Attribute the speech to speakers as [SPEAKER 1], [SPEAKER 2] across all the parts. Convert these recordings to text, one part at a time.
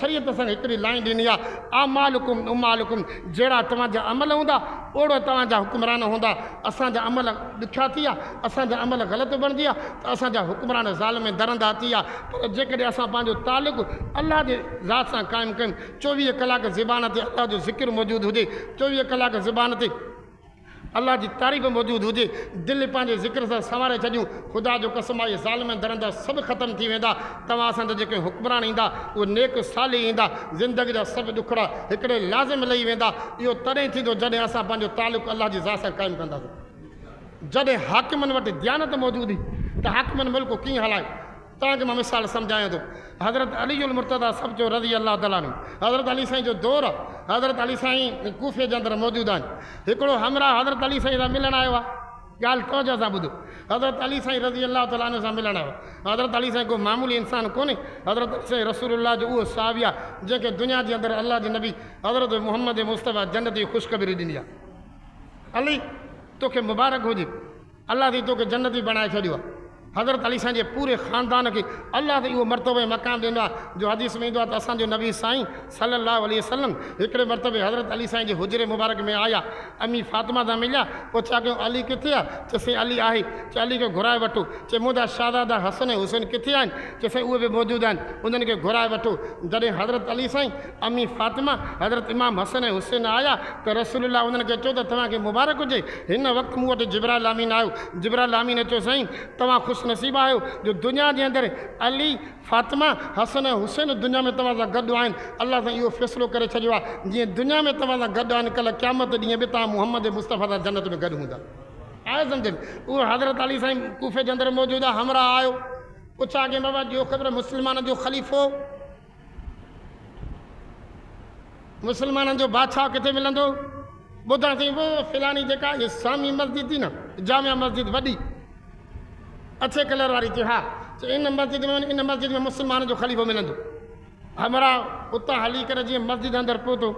[SPEAKER 1] शरीयत असांखे हिकिड़ी लाइन ॾिनी आहे, आमालुकुम उमालुकुम, जहिड़ा तव्हांजा अमल हूंदा ओड़ो तव्हांजा हुकुमरान हूंदा। असांजा अमल ॾुखिया थी विया, असांजा अमल ग़लति बणिजी विया त असांजा हुकुमरान ज़ाल में दरंदा थी विया। पर जेकॾहिं असां पंहिंजो तालुक़ु अलाह जे ज़ात सां क़ाइमु कयूं, 24 कलाक ज़बान ते अलाह जो ज़िक्र मौजूदु हुजे, 24 कलाक ज़बान ते अल्लाह जी तारीफ़ मौजूदु हुजे, दिलि पंहिंजे ज़िक्र सां संवारे छॾियूं, ख़ुदा जो कसम आहे ज़ाल में दरंदा सभु ख़तमु थी वेंदा। तव्हां असांजा जेके हुकुमरान ईंदा उहे नेक साली ईंदा, ज़िंदगी जा सभु ॾुखड़ा हिकिड़े लाज़िम लही वेंदा। इहो तॾहिं थींदो जॾहिं असां पंहिंजो तालुक़ु अलाह जी ज़ात सां क़ाइमु कंदासीं। जॾहिं हाकिमनि वटि दयानत मौजूदु हुई त हाकिमनि मुल्क कीअं हलायो। तव्हांखे मां मिसाल सम्झायां थो। हज़रत अली उल मुर्तज़ा सब जो रज़ी अल्लाह ताला अन्हु, हज़रत अली साईं जो दौरु आहे, हज़रत अली साईं कूफ़े जे अंदरि मौजूदु आहिनि। हिकिड़ो हमरा हज़रत अली साईं सां मिलणु आयो आहे, ॻाल्हि तवजो सां ॿुधो। हज़रत अली साईं रज़ी अल्लाह ताला अन्हु सां मिलणु आयो। हज़रत अली साईं को मामूली इंसानु कोन्हे, हज़रत अली साईं रसूलुल्लाह जो उहो साहबी आहे जंहिंखे दुनिया जे अंदरि अल्लाह जे नबी हज़रत मुहम्मद मुस्तफ़ा जन्नत जी ख़ुशख़बरी ॾिनी आहे। अली तोखे मुबारक हुजे, अल्लाह जी तोखे जन्नती बणाए छॾियो आहे। हज़रत अली साईं जे पूरे ख़ानदान खे अल्लाह ते इहो मर्तबे मक़ाम ॾिनो आहे जो हदीस में ईंदो आहे त असांजो नबी साईं सल्लल्लाहु अलैहि वसल्लम हिकिड़े मर्तबे हज़रत अली साईं जे हुजरे मुबारक में आया, अमी फातिमा सां मिलिया। पोइ छा कयूं, अली किथे आहे? चइसि अली आहे। चए अली खे घुराए वठो। चए मुंहिंजा शाहज़ादा हसन ऐं हुसैन किथे आहिनि? चइसि उहे बि मौजूदु आहिनि, उन्हनि खे घुराए वठो। जॾहिं हज़रत अली साईं, अमी फातिमा, हज़रत इमाम हसन ऐं हुसैन आया त रसूलुल्लाह उन्हनि खे चयो त तव्हांखे मुबारक हुजे। हिन वक़्तु मूं वटि जिब्राइल आमीन आयो। जिब्राइल आमीन चयो साईं तव्हां ख़ुशि नसीब आहियो जो दुनिया जे अंदरि अली फातिमा हसन ऐं हुसैन दुनिया में तव्हां सां गॾु आहिनि। अल्लाह सां इहो फ़ैसिलो करे छॾियो आहे जीअं दुनिया में तव्हां सां गॾु आहिनि, कल्ह क़यामत ॾींहुं बि तव्हां मुहम्मद मुस्तफ़ा सां जन्नत में गॾु हूंदा। आहे सम्झ में? उहो हज़रत अली साईं कूफ़े जे अंदरि मौजूदु आहे। हमरा आयो, पुछा के बाबा जो ख़बर मुस्लमान जो ख़लीफ़ो, मुस्लमाननि जो बादशाह किथे मिलंदो? ॿुधण थी वो फिलानी जेका इस्लामी मस्जिद थी न, जामिया मस्जिद वॾी अछे कलर वारी थी, हा इन मस्जिद में, इन मस्जिद में मुस्लमान जो ख़लीफ़ो मिलंदो। हमरा उतां हली करे जीअं मस्जिद अंदरि पहुतो,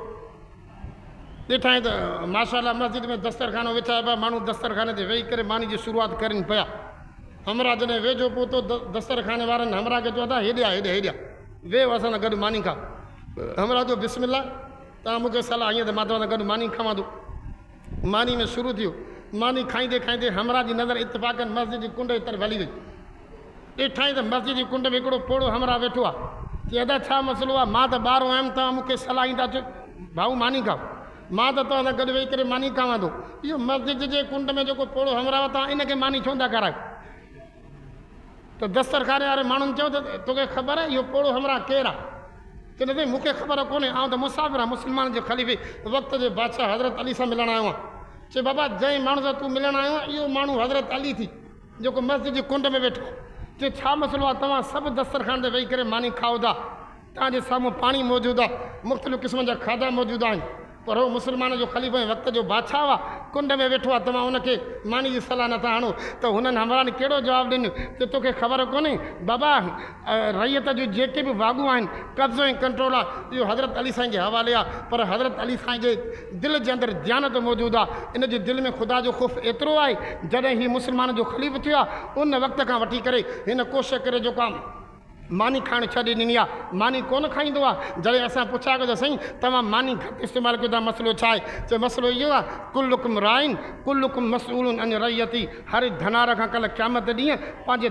[SPEAKER 1] ॾिठाई त माशाअल्लाह मस्जिद में दस्तरखानो विछाए पिया, माण्हू दस्तरखाने ते वेही करे मानी जी शुरूआत करनि पिया। हमरा जॾहिं वेझो पहुतो दस्तरखाने वारनि हमरा खे चयो था हेॾे हेॾे हेॾे वेह असां सां गॾु मानी खा। हमरा जो बिस्मिल्लाह, तव्हां मूंखे सलाह ईअं त मां तव्हां सां गॾु मानी खावां थो। मानी में शुरू थियो, मानी खाईंदे खाईंदे हमरा जी नज़र इत्तिफ़ाक़न मस्जिद जी कुंड जी तरफ़ हली वई। ॾिठाई त मस्जिद जी कुंड में हिकिड़ो पोड़ो हमरा वेठो आहे। चई अदा छा मसइलो आहे? मां त ॿाहिरो आयुमि, तव्हां मूंखे सलाह ईंदा चयो भाऊ मानी खाओ। मां त तव्हां सां गॾु वेही करे मानी खावां थो। इहो मस्जिद जे कुंड में जेको पोड़ो हमरा वटि तव्हां इनखे मानी छो था करायो? त दस्तरखाने वारे माण्हुनि चयो त तोखे ख़बर आहे इहो पोड़ो हमरा केरु आहे? चए न साईं मूंखे ख़बर कोन्हे, आउं त मुसाफ़िर आहियां, मुस्लमान जे ख़लीफ़े वक़्त जे बादशाह हज़रत अली सां मिलणु आयो आहियां। चए बाबा जंहिं माण्हू सां तूं मिलणु आयो आहे इहो माण्हू हज़रत अली थी जेको मस्जिद जी कुंड में वेठो। चए छा मसइलो आहे? तव्हां सभु दस्तरखान ते वेही करे मानी खाओ था, तव्हांजे साम्हूं पाणी मौजूदु आहे, मुख़्तलिफ़ क़िस्म जा खाधा मौजूदु आहिनि, पर उहो मुस्लमान जो ख़लीफ़ो ऐं वक़्त जो बादशाह आहे, कुंड में वेठो आहे, तव्हां उनखे मानी जी सलाह नथा हणो। त हुननि हमरानि कहिड़ो जवाबु ॾिनो त तोखे ख़बर कोन्हे बाबा रैयत जूं जेके बि वागूं आहिनि, कब्ज़ो ऐं कंट्रोल आहे, इहो हज़रत अली साईं जे हवाले आहे। पर हज़रत अली साईं जे दिलि जे अंदरि दयानत मौजूदु आहे। इन जे दिलि में ख़ुदा जो ख़ौफ़ एतिरो आहे, जॾहिं हीउ मुस्लमान जो ख़लीफ़ो थियो आहे उन वक़्त खां वठी करे हिन कोशिशि करे जेको आहे मानी खाइणु छॾे ॾिनी आहे। मानी कोन खाईंदो आहे। जॾहिं असां पुछा कयो त साईं तव्हां मानी घटि इस्तेमालु कयो था, मसइलो छा आहे? चए मसइलो इहो आहे कुल्लुकुम राइन कुल्लुकुम मसऊलुन अन रैयती। हर धनार खां कल्ह क़यामत ॾींहुं पंहिंजे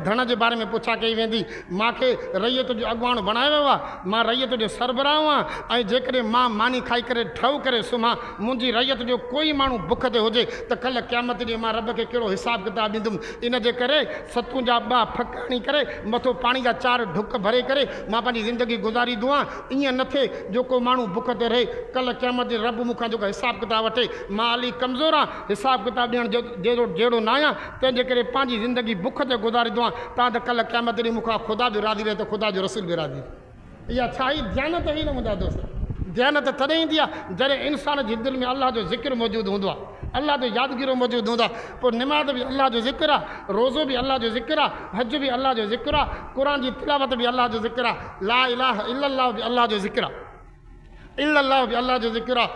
[SPEAKER 1] धन जे बारे में पुछा कई वेंदी। मूंखे रैयत जो अॻुवाण बणायो वियो आहे, मां रैयत जो सरबराहु आहियां, ऐं जेकॾहिं मां मानी खाई करे ठहू करे सुम्हां, मुंहिंजी रैयत जो कोई माण्हू बुख ते हुजे त कल्ह क़यामत ॾींहुं मां रब खे कहिड़ो हिसाबु किताबु ॾींदुमि। इन जे करे सतूं जा 2 फक हणी करे मथो पाणी जा 4 ढुक भरे करे मां पंहिंजी ज़िंदगी गुज़ारींदो आहियां। ईअं न थिए जो को माण्हू बुख ते रहे, कल्ह क़यामत ॾींहुं रब मूंखां जेको हिसाबु किताबु वठे। मां अली कमज़ोर आहियां, हिसाबु किताबु ॾियणु जहिड़ो न आहियां, तंहिंजे करे पंहिंजी ज़िंदगी बुख ते गुज़ारींदो आहियां। तव्हां त कल्ह क़यामत ॾींहुं मूंखां ख़ुदा बि राज़ी रहे त ख़ुदा जो रसूल बि राज़ी। इहा छा ई दयानत ई न मुंहिंजा दोस्त। दयानत तॾहिं ईंदी आहे जॾहिं इंसान जे दिलि में अलाह जो ज़िक्र मौजूदु हूंदो आहे, अलाह जो यादगिरो मौजूदु हूंदो आहे। पोइ निमाज़ बि अलाह जो ज़िक्र आहे, रोज़ो बि अलाह जो ज़िक्र आहे, हज बि अलाह जो ज़िक्र आहे, क़ुर जी तिलावत बि अलाह जो ज़िक्र आहे, ला इलाहा इल्लल्लाह बि अलाह जो ज़िक्र आहे, इल्लल्लाह बि अलाह जो ज़िक्र आहे।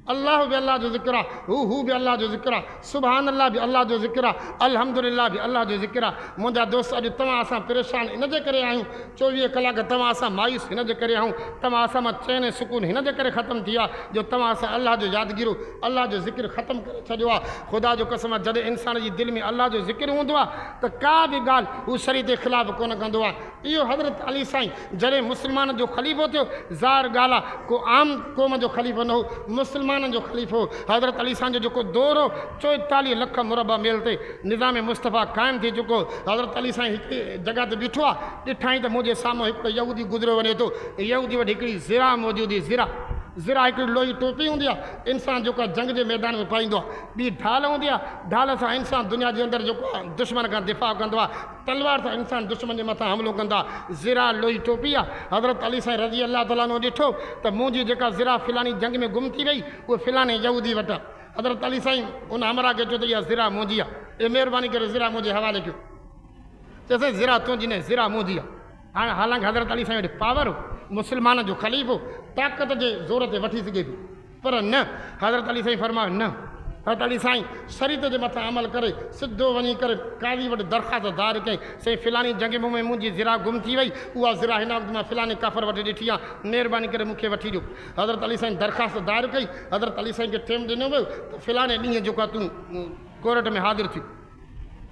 [SPEAKER 1] अल्लाह भी अल्लाह जो ज़िक्र आहे, हू भी अल्लाह जो ज़िक्र आहे, सुभान अल्लाह भी अल्लाह जो ज़िक्र आहे, अल्हम्दुलिल्लाह भी अल्लाह जो ज़िक्र आहे। मुंहिंजा दोस्त अॼु तव्हां असां परेशान इन जे करे आहियूं, 24 कलाक तव्हां असां मायूस हिन जे करे आहियूं, तव्हां असां मां चैन सुकून हिन जे करे ख़तमु थी आहे जो तव्हां असां अल्लाह जो यादगिरो अल्लाह जो ज़िक्र ख़तमु करे छॾियो आहे। ख़ुदा जो कसम आहे, जॾहिं इंसान जी दिलि में अल्लाह जो ज़िक्र हूंदो आहे त का बि ॻाल्हि हू शरीअत जे ख़िलाफ़ु कोन कंदो आहे। इहो हज़रत अली साईं जॾहिं मुस्लमान जो ख़लीफ़ो थियो, ज़ाहिर ॻाल्हि आहे को आम क़ौम जो ख़लीफ़ो न हो, मुस्लमाननि जो ख़लीफ़ो हो। हज़रत अली साईं जो जेको दौर हो 44 लख मुरबा मेल ते निज़ाम मुस्तफ़ा क़ाइमु थी चुको। हज़रत अली साईं हिकु जॻह ते बीठो आहे, ॾिठाई त मुंहिंजे साम्हूं हिकिड़ो यहूदी गुज़रियो वञे थो। यहूदी वटि हिकिड़ी ज़िरा मौजूदी, ज़िरा हिकिड़ी लोही टोपी हूंदी आहे, इंसान जेको जंग जे मैदान में पाईंदो आहे। ॿी ढाल हूंदी आहे, ढाल सां इंसान दुनिया जे अंदरि जेको आहे दुश्मन खां दिफ़ा कंदो आहे, तलवार सां इंसान दुश्मन जे मथां हमिलो कंदो आहे। ज़िरा लोही टोपी आहे। हज़रत अली साईं रज़ी अल्लाह ताला नो ॾिठो त मुंहिंजी जेका ज़िरा फ़िलानी जंग में गुम थी वई, उहा फ़िलाने यहूदी वटि आहे। हज़रत अली साईं उन हमरा खे चयो त इहा ज़िरा मुंहिंजी आहे, ए महिरबानी करे ज़िरा मुंहिंजे हवाले कयो। चयोसीं ज़िरा तुंहिंजी न, ज़िरा मुंहिंजी आहे। हाणे हालांकि हज़रत अली साईं वटि पावर हो, मुस्लमान जो ख़लीफ़ो, ताक़त जे ज़ोर ते वठी सघे थो, पर न, हज़रत अली साईं फरमायो न। हज़रत अली साईं शरीयत जे मथां अमल करे सिधो वञी करे काज़ी वटि दरख़्वास्त दायर कयईं, साईं फ़िलानी जंग में मुंहिंजी ज़िरा गुम थी वई, उहा ज़िरा हिन वक़्तु मां फ़िलाने काफ़र वटि ॾिठी आहे, महिरबानी करे मूंखे वठी ॾियो। हज़रत अली साईं दरख़्वास्त दायर कई। हज़रत अली साईं खे टाइम ॾिनो वियो त फ़िलाने ॾींहुं जेको आहे तूं कोर्ट में हाज़िर थी।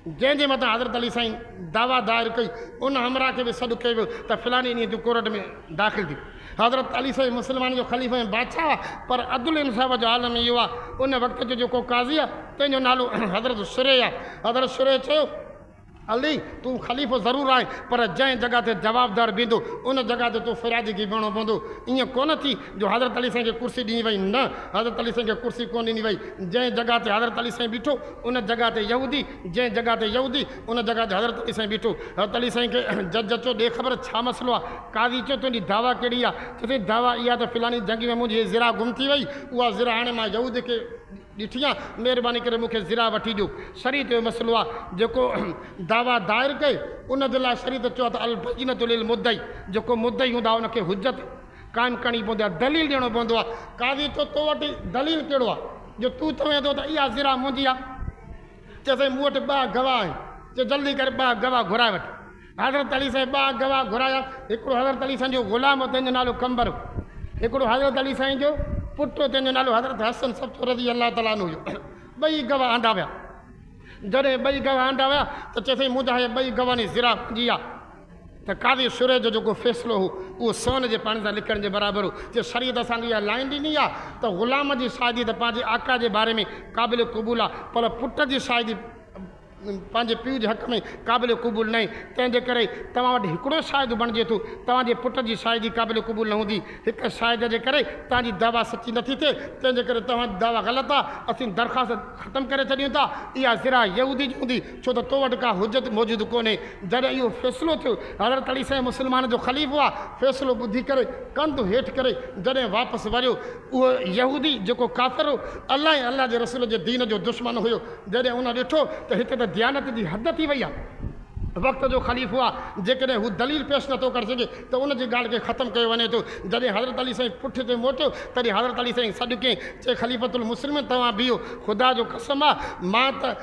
[SPEAKER 1] जंहिंजे मथां हज़रत अली साईं दावा दायर कई, उन हमरा खे बि सॾु कयो वियो त फ़िलाने ॾींहुं तूं कोर्ट में दाख़िल थी। हज़रत अली साईं मुस्लमान जो ख़लीफ़ो ऐं बादशाह आहे, पर अदुल इंसाफ़ जो आलम इहो आहे। उन वक़्त जो जेको काज़ी आहे तंहिंजो नालो हज़रत शुरे आहे। हज़रत शुरे चयो, अली तूं ख़लीफ़ो ज़रूरु आहे, पर जंहिं जॻह ते जवाबदार बीहंदो उन जॻह ते तूं फ़िरादगी बीहणो पवंदो। ईअं कोन थी जो हज़रत अली साईं खे कुर्सी ॾिनी वई, न, हज़रत अली साईं खे कुर्सी कोन ॾिनी वई। जंहिं जॻह ते हज़रत अली साईं बीठो उन जॻह ते यहूदी, जंहिं जॻह ते यहूदी उन जॻह ते हज़रत अली साईं बीठो। हज़रत अली साईं खे जज चयो, ॾे ख़बर छा मसइलो आहे? काज़ी चयो तुंहिंजी दावा कहिड़ी आहे? चयोसि दावा इहा त फ़िलानी जंग में मुंहिंजी ज़िरा गुम थी वई, उहा ज़िरा हाणे मां यहूदी खे ॾिठी आहे, महिरबानी करे मूंखे ज़िरा वठी ॾियो। शरीयत जो मसइलो आहे, जेको दावा दायर कए उन जे लाइ शरीयत चयो त अल बयीनतु लिल मुद्दई, जेको मुद्दई हूंदा उनखे हुज्जत क़ाइमु करणी पवंदी आहे, दलील ॾियणो पवंदो आहे। काज़ी चयो तो वटि दलील कहिड़ो आहे जो तूं चवे थो त इहा ज़िरा मुंहिंजी आहे? चयोसि मूं वटि 2 गवाह आहिनि। चयो जल्दी करे 2 गवाह घुराए वठि। हज़रत अली साईं 2 गवाह घुराया। हिकिड़ो हज़रत अली साईं जो ग़ुलाम हो, तंहिंजो नालो कंबर हो। हिकिड़ो हज़रत अली साईं जो पुटु, तंहिंजो नालो हज़रत हसन सब्तो रज़ी अल्लाह ताला अन्हु हुयो। 2 गवाह आंदा विया। जॾहिं 2 गवाह आंदा विया त चयोसि मुंहिंजा हे 2 गवाहनि जी ज़िरा मुंहिंजी आहे। त काज़ी शुरे जो जेको फ़ैसिलो हो उहो सोन जे पाणी सां लिखण जे बराबरि हो। जे शरीयत असांखे इहा लाइन ॾिनी आहे त ग़ुलाम जी शादी त पंहिंजे आका जे बारे में क़ाबिल क़बूल आहे, पर पुट जी शादी पंहिंजे पीउ जे हक़ में क़ाबिल क़बूल न आहे। तंहिंजे करे तव्हां वटि हिकिड़ो शाहिद बणिजे थो, तव्हांजे पुट जी शाहिदी क़ाबिल क़बूल न हूंदी। हिकु शाहिद जे करे तव्हांजी दावा सची नथी थिए, तंहिंजे करे तव्हांजी दावा ग़लति आहे, असीं दरख़्वास्त ख़तमु करे छॾियूं था। इहा ज़िरा यहूदी जी हूंदी, छो त तो वटि का हुजत मौजूदु कोन्हे। जॾहिं इहो फ़ैसिलो थियो, हज़रत अली साईं मुस्लमान जो ख़लीफ़ो आहे, फ़ैसिलो ॿुधी करे कंधु हेठि करे जॾहिं वापसि वरियो, उहो यहूदी जेको काफ़िर हो, अलाह ऐं अलाह जे रसूल जे दीन जो दुश्मन हुयो, जॾहिं उन ॾिठो त हिते त दयानत जी हद थी वई आहे, वक़्त जो ख़लीफ़ो आहे, जेकॾहिं हू दलील पेश नथो करे सघे त उन जी ॻाल्हि खे ख़तमु कयो वञे थो। जॾहिं हज़रत अली साईं पुठि ते मोटियो, तॾहिं हज़रत अली साईं सॾु कयईं, चए ख़लीफ़तुल मुस्लिम तव्हां बीहो, ख़ुदा जो कसम आहे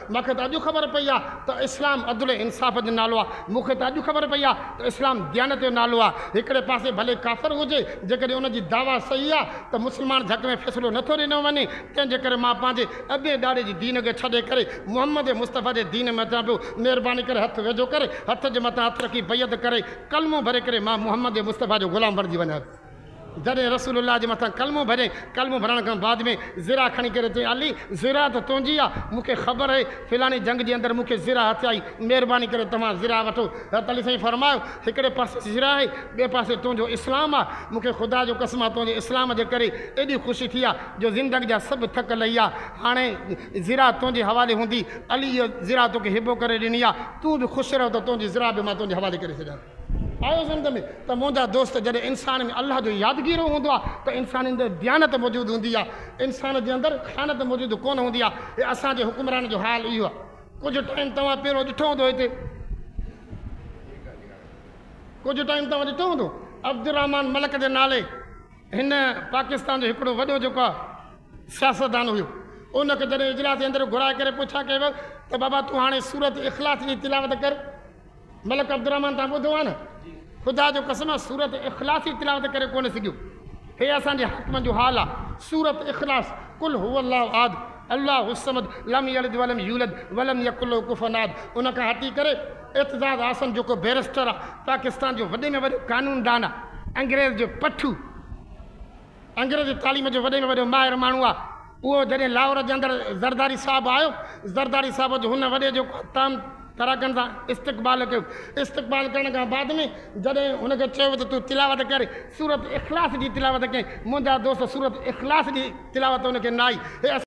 [SPEAKER 1] मूंखे त अॼु ख़बर पई आहे त इस्लाम अदुल इंसाफ़ जो नालो आहे, मूंखे त अॼु ख़बर पई आहे त इस्लाम दयानत जो नालो आहे। हिकिड़े पासे भले काफ़िर हुजे, जेकॾहिं उनजी दावा सही आहे त मुस्लमान हक़ में फ़ैसिलो नथो ॾिनो वञे, तंहिंजे करे मां पंहिंजे अॻे ॾाॾे जी दीन खे छॾे करे मुहम्मद मुस्तफ़ा जे दीन में अचां पियो। महिरबानी करे हथु वेझो करे, हथ जे मथां हथु रखी बैत करे कलमो भरे करे मां मुहम्मद मुस्तफ़ा जो ग़ुलाम बणिजी वञा। जॾहिं रसूलुल्लाह जे मथां कलमो भरे, कलमो भरण खां बाद में ज़िरा खणी करे चई अली ज़िरा त तुंहिंजी आहे, मूंखे ख़बर आहे फ़िलानी जंग जे अंदरि मूंखे ज़िरा हथ आई, महिरबानी करे तव्हां ज़िरा वठो। हज़रत अली साईं फरमायो हिकिड़े पासे ज़िरा आहे, ॿिए पासे तुंहिंजो इस्लाम आहे, मूंखे ख़ुदा जो कसम आहे तुंहिंजे इस्लाम जे करे एॾी ख़ुशी थी आहे जो ज़िंदगी जा सभु थक लही आहे। हाणे ज़िरा तुंहिंजे हवाले हूंदी, अली इहा ज़िरा तोखे हिबो करे ॾिनी आहे, तूं बि ख़ुशि रहो त तुंहिंजी ज़िरा बि मां तुंहिंजे हवाले करे छॾियां। आयो सम्झ में त मुंहिंजा दोस्त, जॾहिं इंसान में अलाह जो यादगीरो हूंदो आहे त इंसान जे अंदरि दयानत मौजूदु हूंदी आहे, इंसान जे अंदरि ख़यानत मौजूदु कोन हूंदी आहे। हे असांजे हुकुमरान जो हाल इहो आहे। कुझु टाइम तव्हां पहिरियों ॾिठो हूंदो, हिते कुझु टाइम तव्हां ॾिठो हूंदो अब्दुर रहमान मलिक जे नाले हिन पाकिस्तान जो हिकिड़ो वॾो जेको आहे सियासतदान हुयो उनखे जॾहिं इजलास जे अंदरि घुराए करे पुछा कयो त बाबा तूं हाणे सूरत इख़लास जी तिलावत कर मलिक अब्दुर्रहमान तव्हां ॿुधो आहे न ख़ुदा जो कसम आहे सूरत इख़लास जी तिलावत करे कोन सघियो हे असांजे हक़म जो हाल आहे सूरत इख़लास कुल हुवल्लाहु अहद अल्लाहु समद लम यलिद वलम यूलद वलम यकुल लहू कुफुवन अहद उनखां हटी करे इत्ज़ाज़ आसन जेको बैरिस्टर आहे पाकिस्तान जो वॾे में वॾो कानूनदान आहे अंग्रेज़ जो पठू अंग्रेज़ी तालीम जो वॾे में वॾो माहिर माण्हू आहे उहो जॾहिं लाहौर जे अंदरि ज़रदारी साहिबु आयो ज़रदारी साहिब जो हुन वॾे जो ताम तराकनि सां इस्तक़बाल कयो इस्तक़बाल करण खां बाद में जॾहिं हुनखे चयो त तूं तिलावत कर सूरत इख़लास जी तिलावत कयईं मुंहिंजा दोस्त सूरत इख़लास जी तिलावत हुनखे न आई